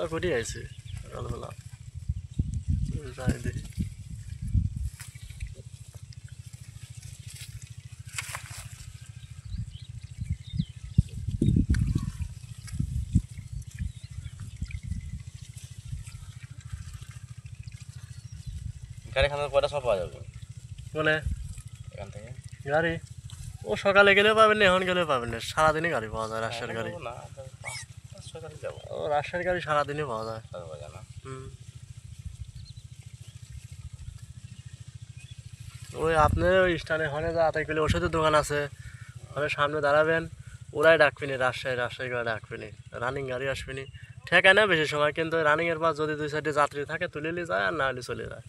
খাওয়া করে আইছি সকালবেলা, যাই দেখি। গাড়ি খানার পয়টা সব পাওয়া যাবে মানে এখান থেকে। গাড়ি ও সকালে গেলেও পাবেন না, এখন গেলেও পাবেন না, সারাদিনই গাড়ি পাওয়া যায় রাজশাহীর গাড়ি। না 5-6 গাড়ি যাবো, ও রাজশাহীর গাড়ি সারাদিনই পাওয়া যায়। পাওয়া যায় না। হুম, ওই আপনার ওই স্টানে হনে যা তাই করলে ওষুধের দোকান আছে, ওখানে সামনে দাঁড়াবেন, ওরাই ডাকবিনি, রাজশাহী করে ডাকবিনি, রানিং গাড়ি আসবিনি, ঠেকায় না বেশি সময়, কিন্তু রানিংয়ের পাশ যদি 2 সাইডে যাত্রী থাকে তুলে নিয়ে যায়, আর না হলে চলে যায়।